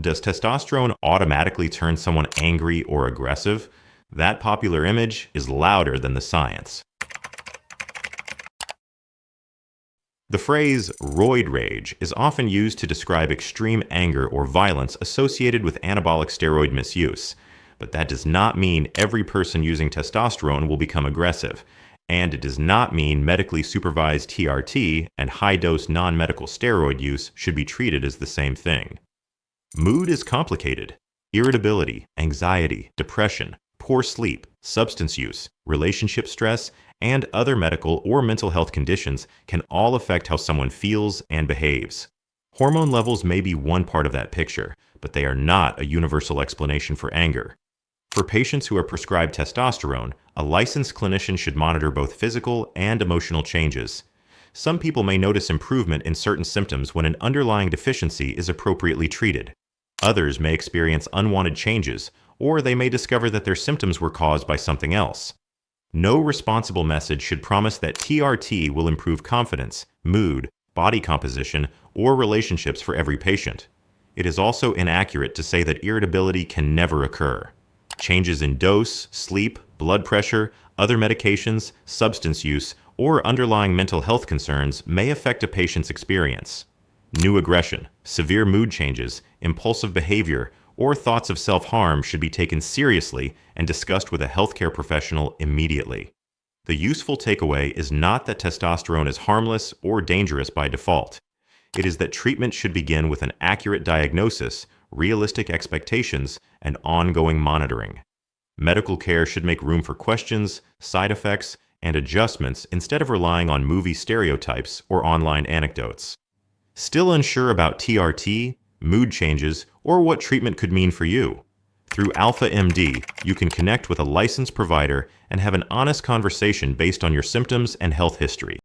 Does testosterone automatically turn someone angry or aggressive? That popular image is louder than the science. The phrase roid rage is often used to describe extreme anger or violence associated with anabolic steroid misuse, but that does not mean every person using testosterone will become aggressive, and it does not mean medically supervised TRT and high-dose non-medical steroid use should be treated as the same thing. Mood is complicated. Irritability, anxiety, depression, poor sleep, substance use, relationship stress, and other medical or mental health conditions can all affect how someone feels and behaves. Hormone levels may be one part of that picture, but they are not a universal explanation for anger. For patients who are prescribed testosterone, a licensed clinician should monitor both physical and emotional changes. Some people may notice improvement in certain symptoms when an underlying deficiency is appropriately treated. Others may experience unwanted changes, or they may discover that their symptoms were caused by something else. No responsible message should promise that TRT will improve confidence, mood, body composition, or relationships for every patient. It is also inaccurate to say that irritability can never occur. Changes in dose, sleep, blood pressure, other medications, substance use, or underlying mental health concerns may affect a patient's experience. New aggression, severe mood changes, impulsive behavior, or thoughts of self-harm should be taken seriously and discussed with a healthcare professional immediately. The useful takeaway is not that testosterone is harmless or dangerous by default. It is that treatment should begin with an accurate diagnosis, realistic expectations, and ongoing monitoring. Medical care should make room for questions, side effects, and adjustments instead of relying on movie stereotypes or online anecdotes. Still unsure about TRT, mood changes, or what treatment could mean for you? Through Alpha MD, you can connect with a licensed provider and have an honest conversation based on your symptoms and health history.